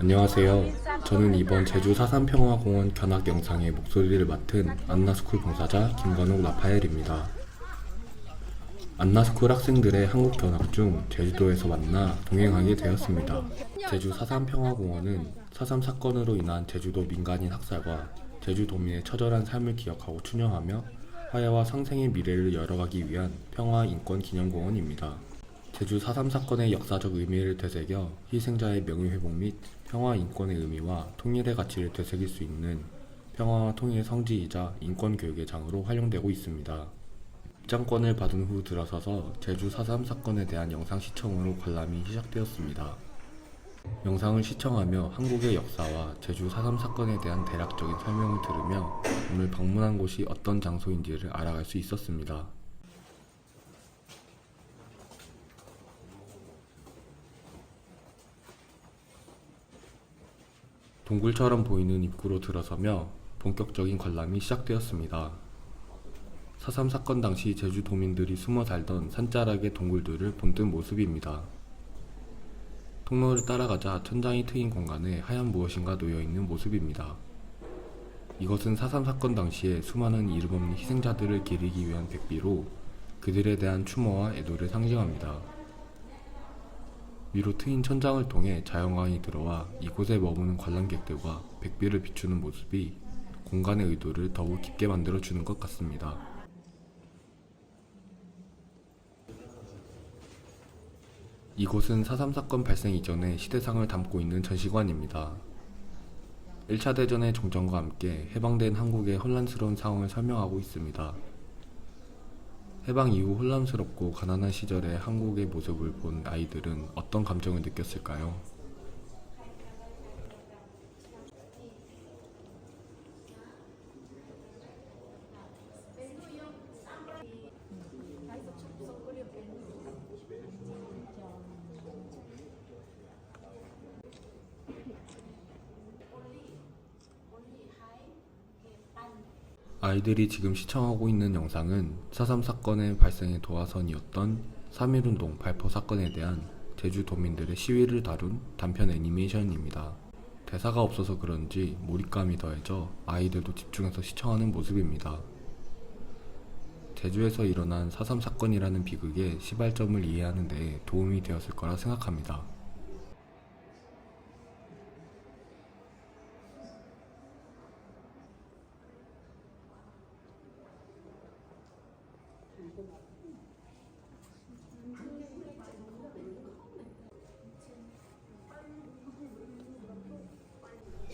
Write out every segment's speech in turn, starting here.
안녕하세요. 저는 이번 제주 사산평화공원 견학 영상의 목소리를 맡은 안나스쿨 봉사자 김관욱 라파엘입니다. 안나스쿨 학생들의 한국 견학 중 제주도에서 만나 동행하게 되었습니다. 제주 사산평화공원은 4.3 사건으로 인한 제주도 민간인 학살과 제주도민의 처절한 삶을 기억하고 추념하며 화해와 상생의 미래를 열어가기 위한 평화인권기념공원입니다. 제주 4.3 사건의 역사적 의미를 되새겨 희생자의 명예회복 및 평화 인권의 의미와 통일의 가치를 되새길 수 있는 평화와 통일의 성지이자 인권교육의 장으로 활용되고 있습니다. 입장권을 받은 후 들어서서 제주 4.3 사건에 대한 영상 시청으로 관람이 시작되었습니다. 영상을 시청하며 한국의 역사와 제주 4.3 사건에 대한 대략적인 설명을 들으며 오늘 방문한 곳이 어떤 장소인지를 알아갈 수 있었습니다. 동굴처럼 보이는 입구로 들어서며 본격적인 관람이 시작되었습니다. 4.3 사건 당시 제주도민들이 숨어 살던 산자락의 동굴들을 본뜬 모습입니다. 통로를 따라가자 천장이 트인 공간에 하얀 무엇인가 놓여있는 모습입니다. 이것은 4.3 사건 당시에 수많은 이름 없는 희생자들을 기리기 위한 백비로 그들에 대한 추모와 애도를 상징합니다. 위로 트인 천장을 통해 자연광이 들어와 이곳에 머무는 관람객들과 백비를 비추는 모습이 공간의 의도를 더욱 깊게 만들어주는 것 같습니다. 이곳은 4.3 사건 발생 이전의 시대상을 담고 있는 전시관입니다. 1차 대전의 종전과 함께 해방된 한국의 혼란스러운 상황을 설명하고 있습니다. 해방 이후 혼란스럽고 가난한 시절의 한국의 모습을 본 아이들은 어떤 감정을 느꼈을까요? 아이들이 지금 시청하고 있는 영상은 4.3 사건의 발생의 도화선이었던 3.1운동 발포 사건에 대한 제주도민들의 시위를 다룬 단편 애니메이션입니다. 대사가 없어서 그런지 몰입감이 더해져 아이들도 집중해서 시청하는 모습입니다. 제주에서 일어난 4.3 사건이라는 비극의 시발점을 이해하는 데 도움이 되었을 거라 생각합니다.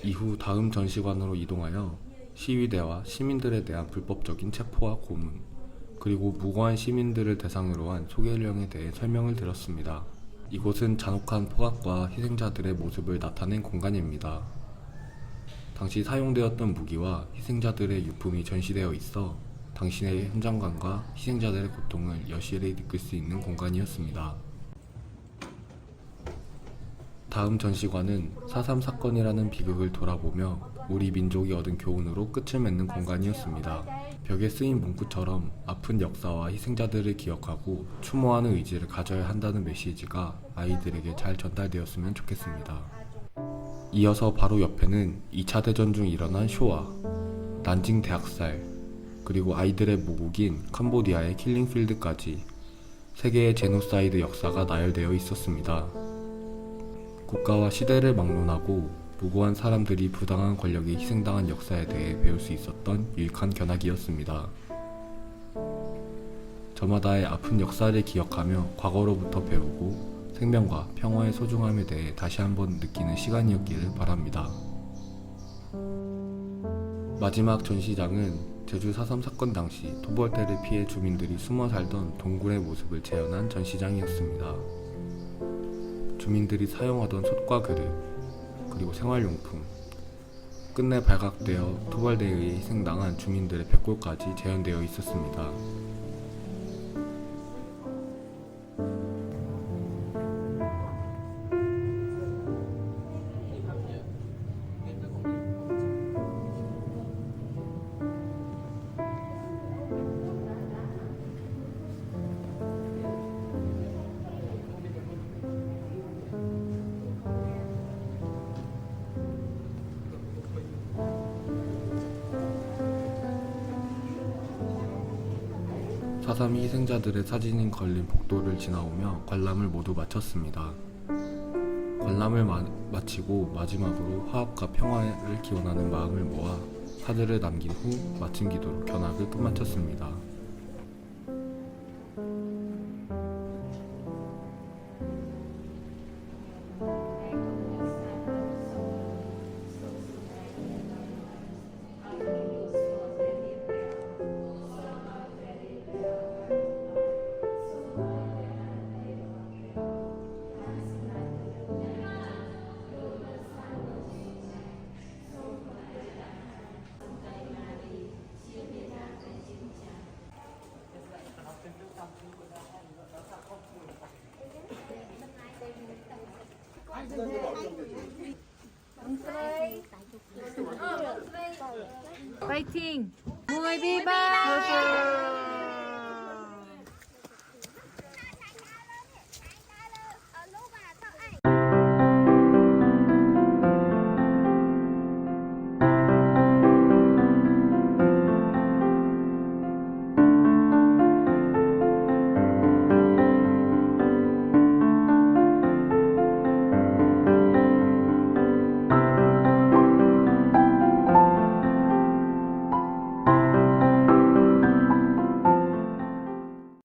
이후 다음 전시관으로 이동하여 시위대와 시민들에 대한 불법적인 체포와 고문, 그리고 무고한 시민들을 대상으로 한 소개령에 대해 설명을 들었습니다. 이곳은 잔혹한 포갑과 희생자들의 모습을 나타낸 공간입니다. 당시 사용되었던 무기와 희생자들의 유품이 전시되어 있어 당신의 현장감과 희생자들의 고통을 여실히 느낄 수 있는 공간이었습니다. 다음 전시관은 4.3 사건이라는 비극을 돌아보며 우리 민족이 얻은 교훈으로 끝을 맺는 공간이었습니다. 벽에 쓰인 문구처럼 아픈 역사와 희생자들을 기억하고 추모하는 의지를 가져야 한다는 메시지가 아이들에게 잘 전달되었으면 좋겠습니다. 이어서 바로 옆에는 2차 대전 중 일어난 쇼와, 난징 대학살, 그리고 아이들의 모국인 캄보디아의 킬링필드까지 세계의 제노사이드 역사가 나열되어 있었습니다. 국가와 시대를 막론하고 무고한 사람들이 부당한 권력에 희생당한 역사에 대해 배울 수 있었던 유익한 견학이었습니다. 저마다의 아픈 역사를 기억하며 과거로부터 배우고 생명과 평화의 소중함에 대해 다시 한번 느끼는 시간이었기를 바랍니다. 마지막 전시장은 제주 4.3 사건 당시 토벌대를 피해 주민들이 숨어 살던 동굴의 모습을 재현한 전시장이었습니다. 주민들이 사용하던 솥과 그릇, 그리고 생활용품, 끝내 발각되어 토벌대에 의해 희생당한 주민들의 벽골까지 재현되어 있었습니다. 4.3 희생자들의 사진이 걸린 복도를 지나오며 관람을 모두 마쳤습니다. 관람을 마치고 마지막으로 화합과 평화를 기원하는 마음을 모아 카드를 남긴 후 마침 기도로 견학을 끝마쳤습니다. 파이팅! Muy viva!